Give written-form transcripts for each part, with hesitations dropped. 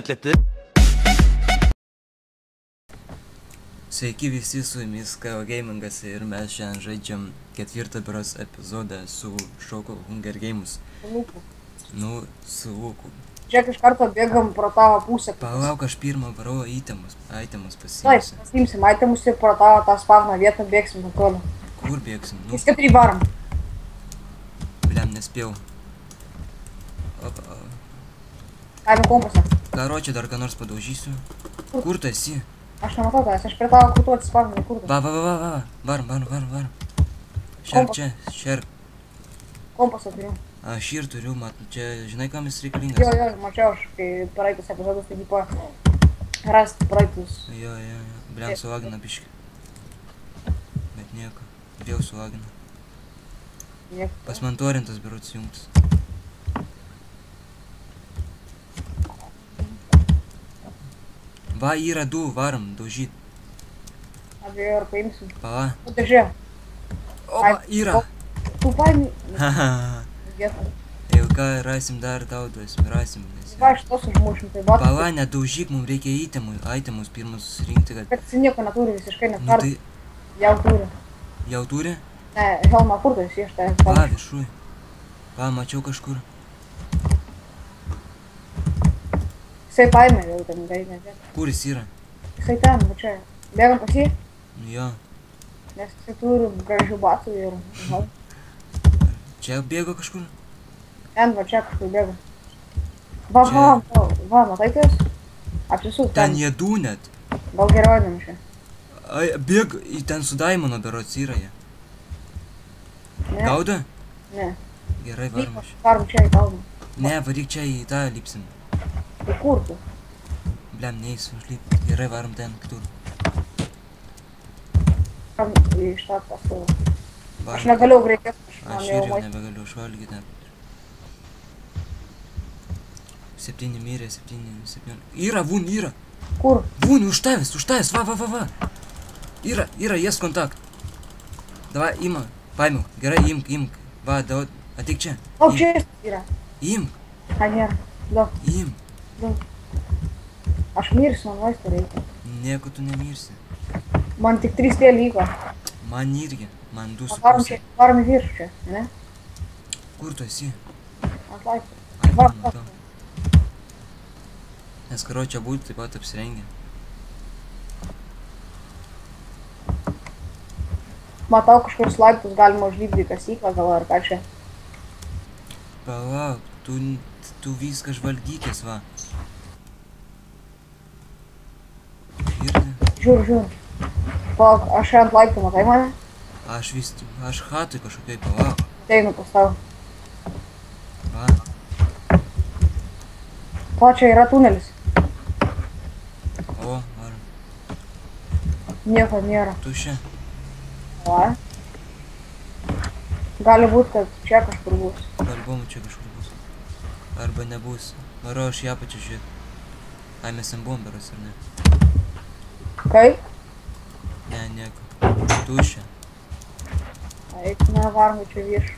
atlikti. Sveiki visi, su jumis Kaio Gamingas ir mes šiandien žaidžiam 4. beros epizodą su Šoko Hunger Games. Nu, su Luku. Žiūrėk, iš karto bėgam pro tavo pusę. Palauk, aš pirmą varau itemus pasiimsiu. Taip, pasiimsim itemus ir pro tavo tą spavną vietą bėgsim atrodo. Kur bėgsim? Nu, Vis 4 varom. Bliam, nespėjau. Opa. Kaime kompasą. Karočią dar ką nors padaužysiu. Kur tu esi? Aš nematau tavęs, aš prie tavo kurtų atsispavnau, kur tu? Va. Varom. Šerk čia, šerk. Kompasą turiu. Aš ir turiu, čia, žinai, kam jis reikalingas? Jo, mačiau aš, kai praeitus epizodus, tai tipo rasti praeitus. Jo. Bliam, sulagina biškį. Bet nieko. Vėl sulagina. Pas man torintas berods jungtas. Va, yra du, varom, daužyt. Abejo, ar paimsim. Pala. O dėžė. Opa, yra. Tu paimi. Haha. Vietą. Jau ką, rasim dar tau duosim, rasim. Va, aš tos užmušim, tai batas. Pala, nedaužyk, mums reikia itemus pirmus susirinkti, kad... Bet jis nieko neturi, visiškai Nu neturi. tai... Jau turi. Jau turi? Ne, helmą kur tu esi, aš tai Pa, viršui. Pa, mačiau kažkur. Jisai paėmė jau ten, ne. Kur jis yra? Jisai ten, va čia. Bėgam pas jį, Nu jo. nes jisai turi gražių batų ir... Čia bėgo kažkur? Ten va čia kažkur bėga. Va, matai kas? Apsisuk Ten jie du net. Gal geriau einam čia. Ai, bėg, ten su Daimono berods yra jie. Ne, Gauda? ne. Gerai, varom aš. Varom čia į kalną. Ne, varyk čia į tą lipsim. Tai kur tu? Bliam, neįsiu užlipti. Gerai, varom ten kitur. Varom į šitą pastovą. Aš Varom. negaliu greitai. Aš ir jau nebegaliu švalgyti net. 7 mirė, 7. Yra, vun, yra. Kur? Vun, už tavęs, va. Yra, jas kontakt. Davai, ima, paimiau. Gerai, imk. Va, ateik čia. O, čia jis yra. Imk, A, nėra. Daug. imk. Aš mirsiu, man vaisto reikia. Nieko tu nemirsi. Man tik 3 tie liko. Man irgi, man 2,5. Varom į viršų čia, ne? Kur tu esi? Ant laiptų. Ai, Va, matau. Nes karočią būtų taip pat apsirengę. Matau kažkur laiptus galima užlipti į kasyklą gal ar ką čia. Palauk, tu viską žvalgykis, va. Girdi? Žiūriu. Palauk, aš ant laiptų, matai mane? Aš hatui kažkokiai, palauk. Ateinu pas tau. Va, O, čia yra tunelis. o, varom. Nieko nėra. Tušia. Va. Gali būt, kad čia kažkur bus. Albumų čia kažkur bus. Arba nebus. Varo aš ją pačią žiūrėt. Ai, mes ant bomberos, ar ne? Kaip? Ne, nieko. Tušia. Eik, varom čia virš.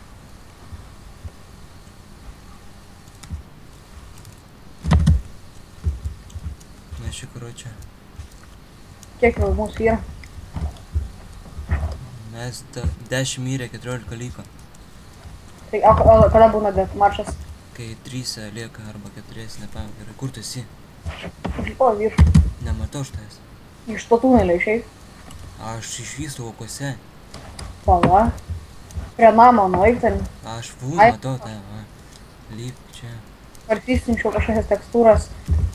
Mes čia karočią. Kiek jau mūsų yra? Mes 10 mirė, 14 liko. Tai o kada būna maršas? Kai 3 lieka arba 4, nepamenu gerai. Kur tu esi? Užlipo virš. Nematau aš tavęs. Iš to tunelio išeik. Aš išvystu laukose. Pala. Prie namo nueik ten. Aš Ai. matau tave, va. Lipk čia. Artistinčiau kažkokias tekstūras.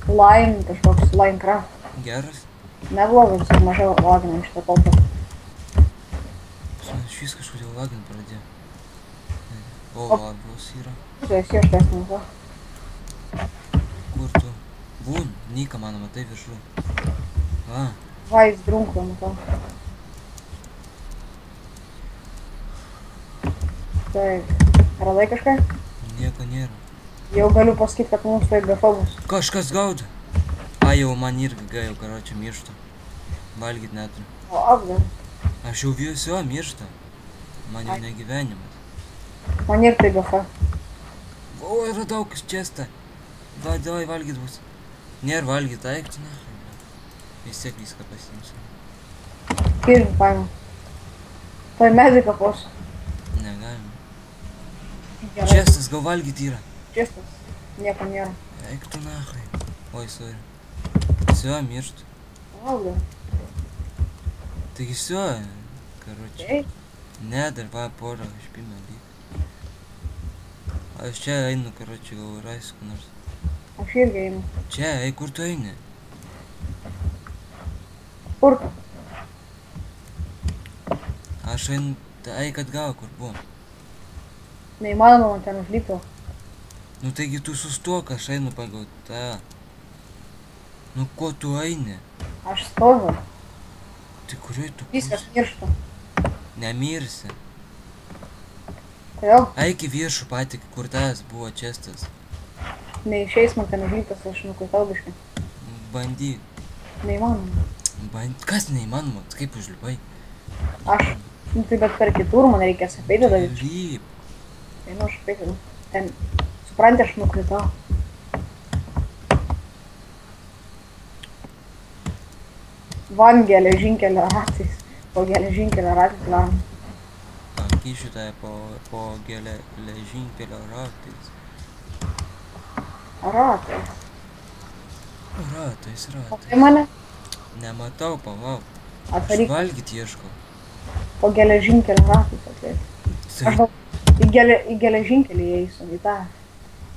Line, kažkoks Linecraft. Geras? Neblogas, ir mažiau laginam šitą kompą. Aš vis kažkodėl lagint pradėjau. O, lagos yra. Tu esi aš testinau to. Kur tu? Būn, Nika mano, matai viršų. Va, Va, jis drunklo, matau. Taip. Radai kažką? nieko nėra. Jau galiu pasakyti, kad mums tai GF bus. Kažkas gauda. Ai, jau man irgi jau, karočią, miršta. Valgyt neturiu. O, apgar. Aš jau viso miršta. Man jau negyvenimas. Man irgi tai GF. O, yra daug čestą. Va, davai valgyt bus. Nėra valgyt aikti, na. Vis tiek viską pasiimsiu. Kirvį paėmė. Tai medį kapos. Negalima. Gerai. Čestas gal valgyt yra. Čestas. Nieko nėra. Eik tu nahai. Oi, sorry. Всё, miršt. Valgo. Taigi всё, короче. Ei. Ne, dar va porą špimą lyg. Aš čia einu, короче, gal rasiu kur nors. Aš irgi einu. Čia, ei, kur tu eini? Kur tu? Aš einu, eik atgal, kur buvo. Neįmanoma man ten užlipti. Nu taigi tu sustok, aš einu pagal tą. Nu ko tu eini? Aš stoviu. Tai kurioj tu Viskas miršta. Nemirsi. Kodėl? Eik į viršų patik, kur tas buvo Čestas. Neišeis man ten užliptas, aš nukritau biškai. Bandyk. Neįmanoma. Kas neįmanoma? Kaip užlipai? Aš. Nu tai bet per kitur man reikės apeiti daryti. Lyp. Einu aš apeiti. Ten. Supranti, aš nukritau. Van geležinkelio ratais. Po geležinkelio ratais varom. Kišiu tave po geležinkelio ratais. Ratais. Ratais. Matai mane? Nematau, palauk. Aš Atvaryk valgyt ieškau. po geležinkelio ratais atvaryk. Aš Tai gal į geležinkelį eisiu, į tą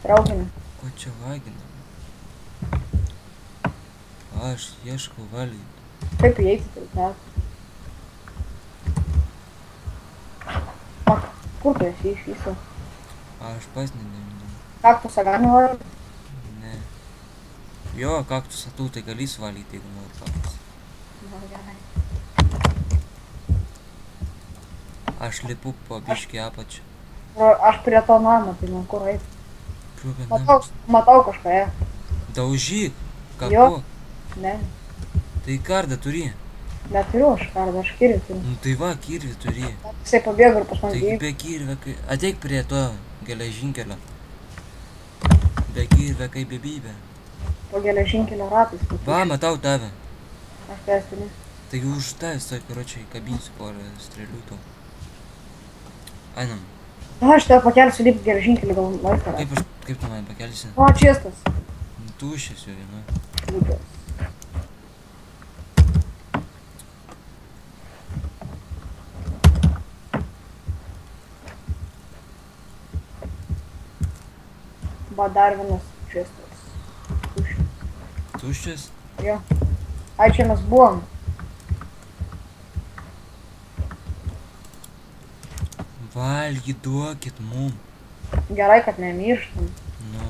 traukinį. ko čia vagina? Aš ieškau valgyt. Kaip įeiti tai tą? Kur tu esi iš viso? Aš pats nežinau. Kaktusą galima valgyti? Ne. Jo, kaktusą tu tai gali suvalgyti, jeigu nori kaktusą. Na, gerai. Aš lipu po biškį apačią. Aš prie to namo, tai man kur eiti? Matau kažką, ja. Daužyk. Jo. Kako? Ne, Tai kardą turi. neturiu aš kardą, aš kirvį turiu. Nu tai va, kirvį turi. Jisai pabėgo ir pas man Taigi gyvybę. be kirvio, ateik prie to geležinkelio. Be kirvio kaip bebybė. Po geležinkelio ratais. Va, matau tave. Aš tai esu ne. Taigi už tavęs, tai, karočiai, kabinsiu porą strėlių tau. Einam. Aš tave pakelsiu lipti geležinkelį, gal laiko. Kaip tu mane pakelsi? O, Čestas. Tuščias jau viena. Liūdės. Va dar vienas Čestas. Tuščias. Tuščias? Jo. Ai, čia mes buvom. Valgy, duokit mum. Gerai, kad nemirštam. Nu.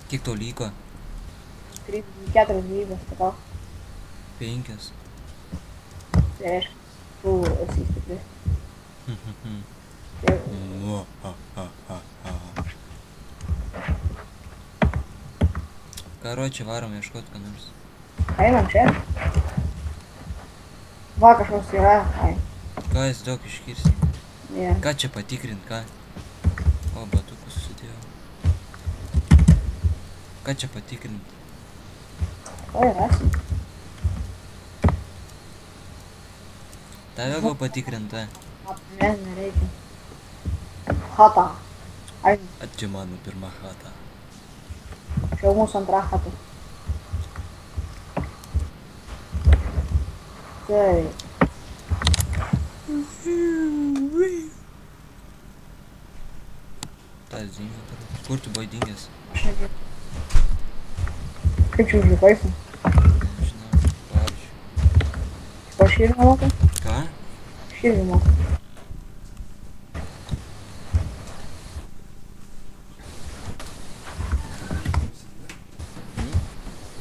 Kiek tau liko? 4 gyvybės, sakau. 5. Tai reiškia, tu esi stiprus. Karočiai, varom ieškot ką nors. Einam čia. Va, kažkoks yra. Ai, Ką jis daug iškirsi? ne. Ką čia patikrint, ką? O, batukus susidėjau. Ką čia patikrint? Oi, rasim. Tave gal patikrinta? Ne, nereikia. Hata. Ai, A čia mano pirma chata. čia jau mūsų antra hata. Tai. Tas dingo. Kur tu buvai dingęs? Aš nežinau. Kaip čia užlipaisi? Nežinau. Pavyzdžiui. O aš irgi moku? Ką? Aš irgi moku.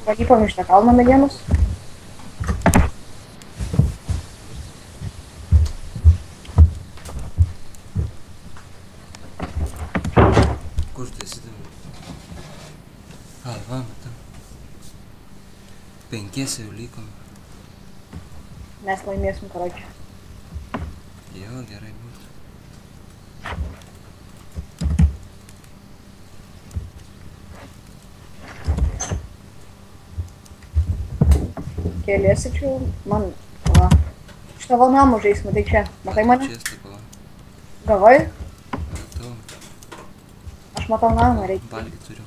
Palipam iš tą kalną medienos. Kur tu esi tam? Ai, va, matau. 5 jau likom. Mes laimėsim, karočią. Jo, gerai būtų. keliesi čia, man, va. Iš tavo namo žais, matai čia, matai mane? Čia stapala. Gavai? Matau. Aš matau namą, reikia. Valgį turiu.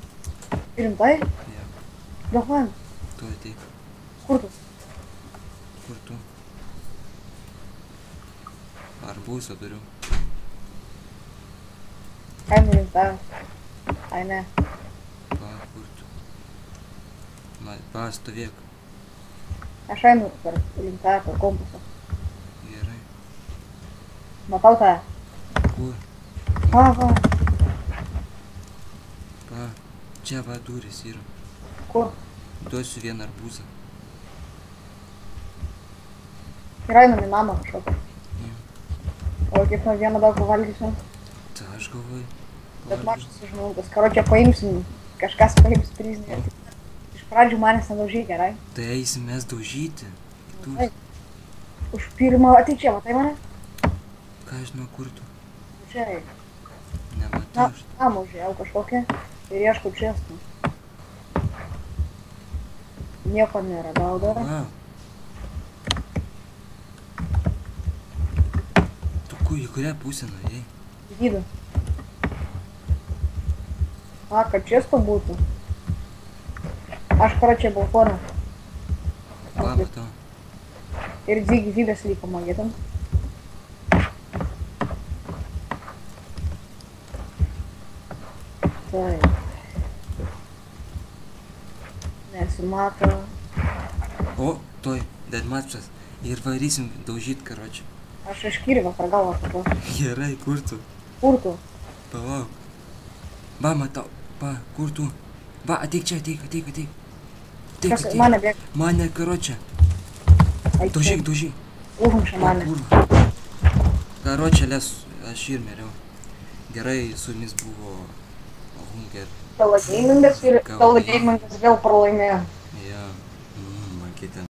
Rimtai? Jo. Davai. Tu ateik. Kur tu? Kur tu? Arbūzą turiu. Einu rimtai. Ai ne. Pa, kur tu? Pa, stovėk. Aš einu per rimtai, per kompasą. Gerai. Matau tave. Kur? Va. Pa, čia va durys yra. Kur? Duosiu vieną arbūzą. Ir einam į namą kažkokį. O kiek nuo vieną daug pavalgysim. Tai aš galvoju. Bet mažas žmogus. Karočią paimsim, kažkas paims priznį. Iš pradžių manęs nedaužyk, gerai? Tai eisim mes daužyti. Kitus. Taip. Už pirmą, ateik čia, matai mane? Ką žinau, kur tu? Čia eik. Nematau. Namą užėjau kažkokią ir ieškau čestų. Nieko neradau dar. Wow. Tu į kurią pusę nuėjai? Gydu. Kad često būtų. Aš karočią balkoną. Va, matau. Ir dvi gyvybės liko magėtam. Taip. Nesimato. O, toj, deadmatchas. Ir varysim daužyt, karočią. Aš iš kirvio per galvą sakau. Gerai, kur tu? Kur tu? Palauk. Va, matau. Va, kur tu? Va, ateik čia, ateik. Kas mane bėg? Mane, karočią. Daužyk. Užmušė mane. Karočią, aš ir miriau. Gerai, su jumis buvo Hunger. Tavo geimingas ir tavo geimingas vėl pralaimėjo. Jo, man kitą.